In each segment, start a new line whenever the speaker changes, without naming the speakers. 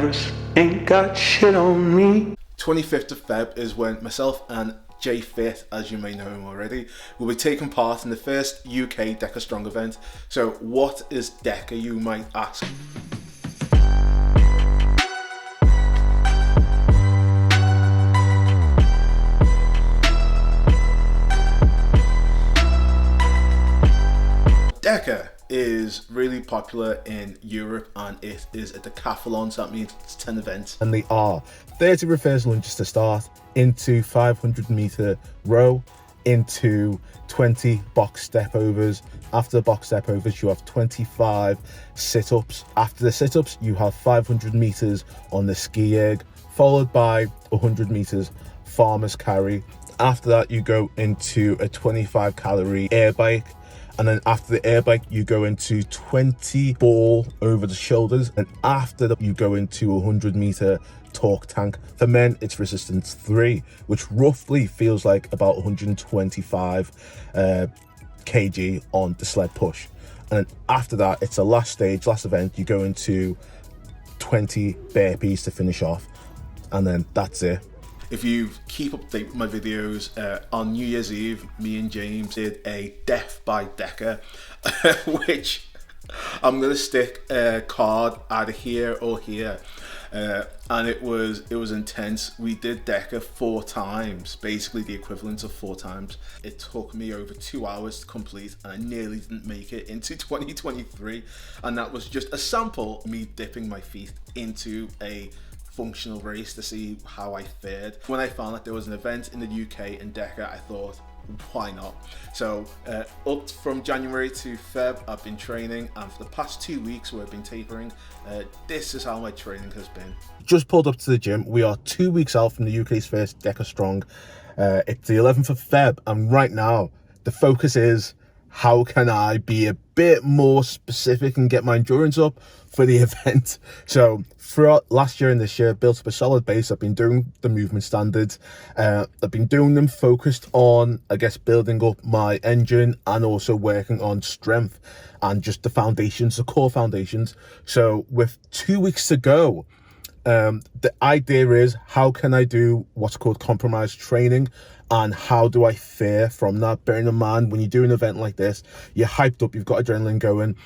virus ain't got shit on me.
25th of Feb is when myself and DekaFit, as you may know him already, will be taking part in the first UK Deka Strong event. So what is Deka, you might ask? Deka is really popular in Europe, and it is a decathlon, so that means it's 10 events.
And they are 30 reverse lunges to start, into 500 meter row, into 20 box step overs. After the box step overs, you have 25 sit-ups. After the sit-ups, you have 500 meters on the ski erg, followed by 100 meters farmer's carry. After that, you go into a 25 calorie air bike. And then after the air bike, you go into 20 ball over the shoulders. And after that, you go into 100 meter torque tank. For men, it's resistance 3, which roughly feels like about 125 kg on the sled push. And then after that, it's the last stage, last event. You go into 20 burpees to finish off. And then that's it.
If you keep up to date with my videos, on New Year's Eve, me and James did a Death by Deka, which I'm going to stick a card either here or here. And it was intense. We did Deka 4 times, basically the equivalent of 4 times. It took me over 2 hours to complete, and I nearly didn't make it into 2023. And that was just a sample of me dipping my feet into a functional race to see how I fared. When I found that there was an event in the UK in Deka, I thought, why not? So up from January to Feb, I've been training, and for the past 2 weeks where I've been tapering, this is how my training has been.
Just pulled up to the gym. We are 2 weeks out from the UK's first Deka Strong. It's the 11th of Feb, and right now the focus is, how can I be a bit more specific and get my endurance up for the event? So throughout last year and this year, built up a solid base. I've been doing the movement standards. I've been doing them focused on, I guess, building up my engine and also working on strength and just the foundations, the core foundations. So with 2 weeks to go, the idea is, how can I do what's called compromised training, and how do I fare from that? Bearing in mind, when you do an event like this, you're hyped up, you've got adrenaline going,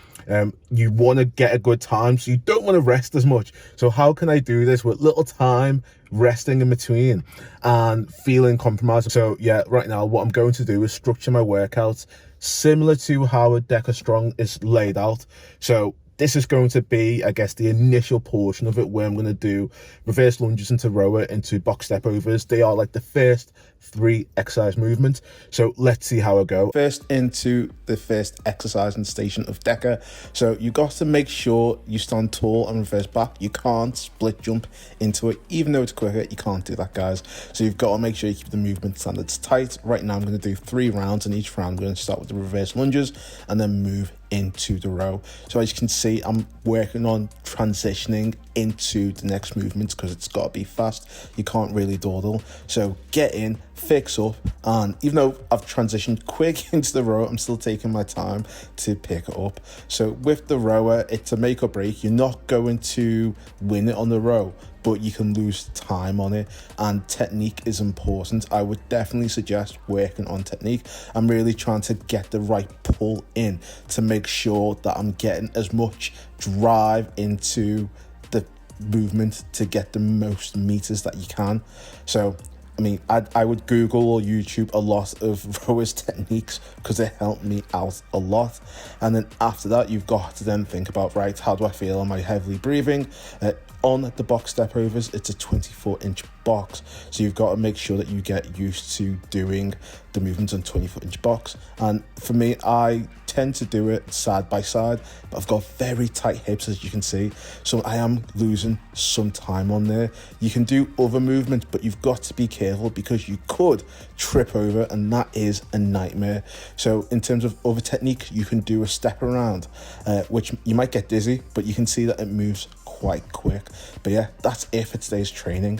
you want to get a good time, so you don't want to rest as much. So how can I do this with little time resting in between and feeling compromised? So yeah, right now what I'm going to do is structure my workouts similar to how a Deka Strong is laid out. So this is going to be, I guess, the initial portion of it, where I'm going to do reverse lunges into rower, into box step overs. They are like the first 3 exercise movements. So let's see how I go. First into the first exercise and station of Deka. So you got to make sure you stand tall and reverse back. You can't split jump into it. Even though it's quicker, you can't do that, guys. So you've got to make sure you keep the movement standards tight. Right now I'm going to do 3 rounds, and each round I'm going to start with the reverse lunges and then move into the row. So as you can see, I'm working on transitioning into the next movement because it's got to be fast. You can't really dawdle. So get in, fix up, and even though I've transitioned quick into the row, I'm still taking my time to pick it up. So with the rower, it's a make or break. You're not going to win it on the row, but you can lose time on it, and technique is important. I would definitely suggest working on technique. I'm really trying to get the right pull in to make sure that I'm getting as much drive into the movement to get the most meters that you can. So I mean, I would Google or YouTube a lot of rowers techniques because they help me out a lot. And then after that, you've got to then think about, right, how do I feel? Am I heavily breathing? On the box step overs, it's a 24-inch box, so you've got to make sure that you get used to doing the movements on 24-inch box. And for me, I tend to do it side by side, but I've got very tight hips, as you can see, so I am losing some time on there. You can do other movements, but you've got to be careful because you could trip over, and that is a nightmare. So in terms of other technique, you can do a step around, which you might get dizzy, but you can see that it moves quite quick. But yeah, that's it for today's training.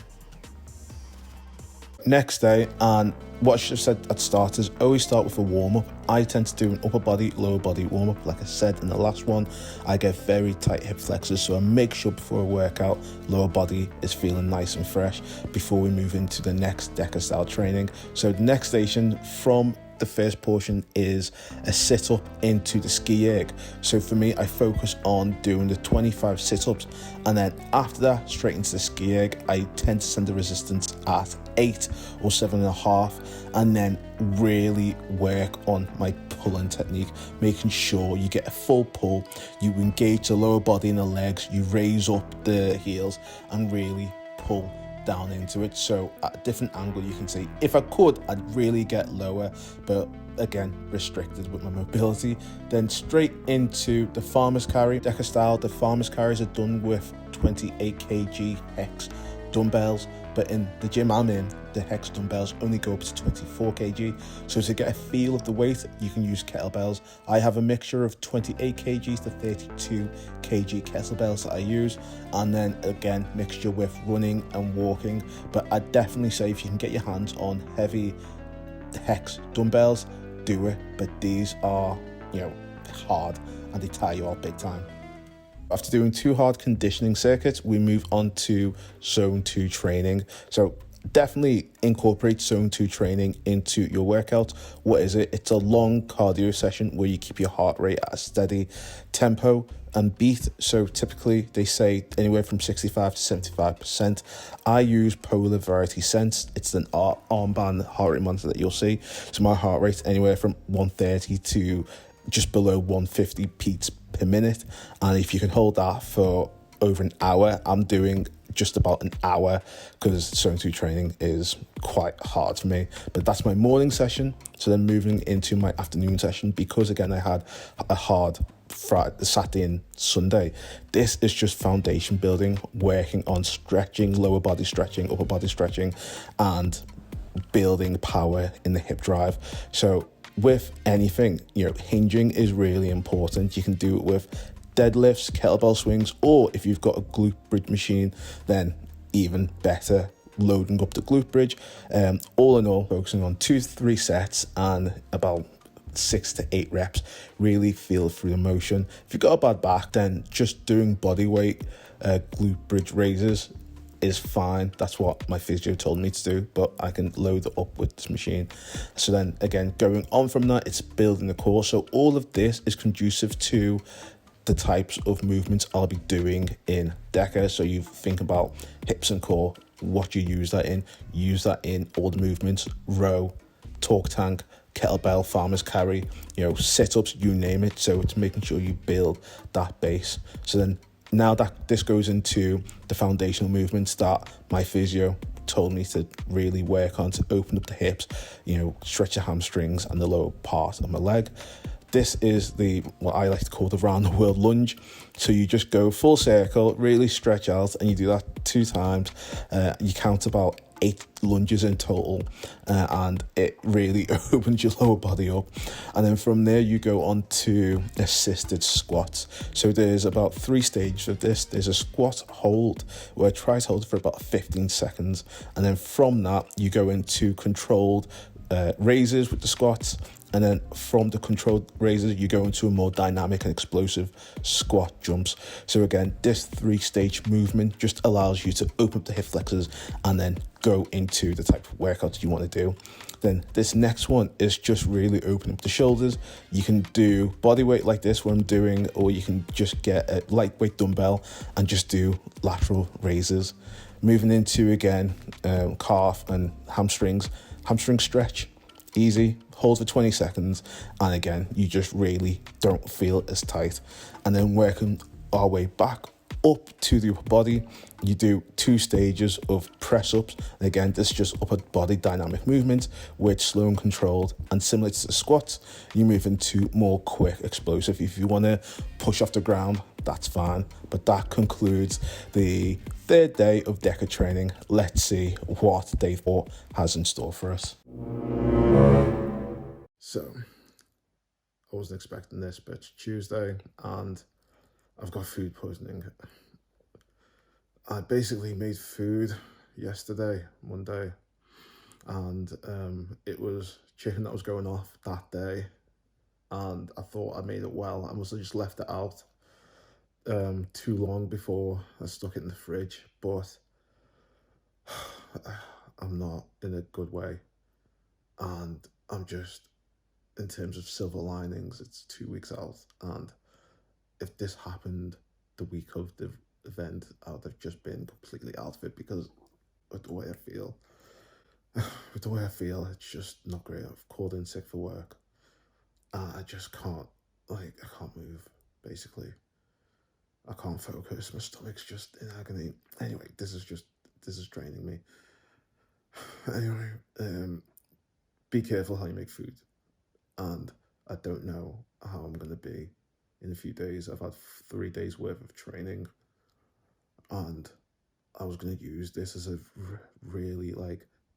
next day, and what I should have said at the start is always start with a warm-up. I tend to do an upper body, lower body warm-up. Like I said in the last one, I get very tight hip flexors, so I make sure before I work out, lower body is feeling nice and fresh before we move into the next DEKA style training. So the next station from the first portion is a sit-up into the ski erg. So for me, I focus on doing the 25 sit-ups, and then after that, straight into the ski erg. I tend to send the resistance at 8 or 7.5, and then really work on my pulling technique, making sure you get a full pull, you engage the lower body and the legs, you raise up the heels and really pull down into it. So at a different angle, you can see, if I could, I'd really get lower, but again, restricted with my mobility. Then straight into the farmer's carry, DEKA style. The farmer's carries are done with 28 kg hex dumbbells, but in the gym I'm in, the hex dumbbells only go up to 24 kg. So to get a feel of the weight, you can use kettlebells. I have a mixture of 28 kgs to 32 kg kettlebells that I use, and then again, mixture with running and walking. But I definitely say if you can get your hands on heavy hex dumbbells, do it. But these are, hard, and they tire you out big time. After doing 2 hard conditioning circuits, we move on to zone 2 training. So definitely incorporate zone 2 training into your workout. What is it? It's a long cardio session where you keep your heart rate at a steady tempo and beat. So typically they say anywhere from 65 to 75%. I use Polar Variety Sense. It's an armband heart rate monitor that you'll see. So my heart rate anywhere from 130 to just below 150 beats per minute, and if you can hold that for over an hour, I'm doing just about an hour, because zone 2 training is quite hard for me. But that's my morning session. So then moving into my afternoon session, because again I had a hard Friday, Saturday and Sunday, this is just foundation building, working on stretching, lower body stretching, upper body stretching, and building power in the hip drive. So with anything, hinging is really important. You can do it with deadlifts, kettlebell swings, or if you've got a glute bridge machine, then even better, loading up the glute bridge. All in all, focusing on 2 to 3 sets and about 6 to 8 reps. Really feel through the motion. If you've got a bad back, then just doing body weight glute bridge raises is fine. That's what my physio told me to do, but I can load it up with this machine. So then again, going on from that, it's building the core. So all of this is conducive to the types of movements I'll be doing in DEKA. So you think about hips and core, what you use that in all the movements: row, torque tank, kettlebell, farmer's carry, sit-ups, you name it. So it's making sure you build that base. So then now that this goes into the foundational movements that my physio told me to really work on to open up the hips, stretch the hamstrings and the lower part of my leg. This is what I like to call the round the world lunge. So you just go full circle, really stretch out, and you do that 2 times. You count about 8 lunges in total, and it really opens your lower body up. And then from there you go on to assisted squats. So there's about 3 stages of this. There's a squat hold where I try to hold for about 15 seconds, and then from that you go into controlled raises with the squats. And then from the controlled raises, you go into a more dynamic and explosive squat jumps. So again, this 3-stage movement just allows you to open up the hip flexors and then go into the type of workouts you want to do. Then this next one is just really open up the shoulders. You can do body weight like this, what I'm doing, or you can just get a lightweight dumbbell and just do lateral raises. Moving into, again, calf and hamstring stretch. Easy, hold for 20 seconds, and again, you just really don't feel as tight. And then working our way back up to the upper body, you do 2 stages of press ups. And again, this is just upper body dynamic movement, which slow and controlled, and similar to the squats, you move into more quick explosive. If you want to push off the ground, that's fine. But that concludes the 3rd day of DEKA training. Let's see what day 4 has in store for us. So, I wasn't expecting this, but it's Tuesday and I've got food poisoning. I basically made food yesterday, Monday, and it was chicken that was going off that day, and I thought I made it well. I must have just left it out too long before I stuck it in the fridge, but I'm not in a good way, and I'm just, in terms of silver linings, it's 2 weeks out, and if this happened the week of the event, I would have just been completely out of it, because with the way I feel, it's just not great. I've called in sick for work, and I just can't, I can't move, basically. I can't focus, my stomach's just in agony. Anyway, this is draining me. Anyway, be careful how you make food, and I don't know how I'm going to be in a few days. I've had 3 days worth of training, and I was going to use this as a really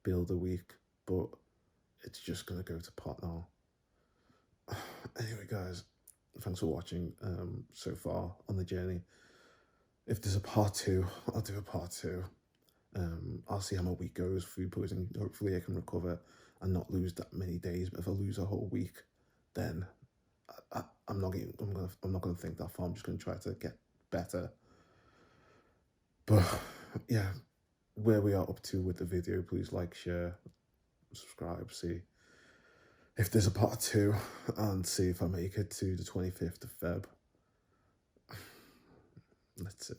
build a week, but it's just going to go to pot now. Anyway, guys, thanks for watching so far on the journey. If there's a part 2, I'll do a part 2. I'll see how my week goes, food poisoning. Hopefully I can recover and not lose that many days. But if I lose a whole week, then I'm not gonna think that far. I'm just gonna try to get better. But yeah, where we are up to with the video, please like, share, subscribe, see if there's a part 2, and see if I make it to the 25th of Feb. Let's see.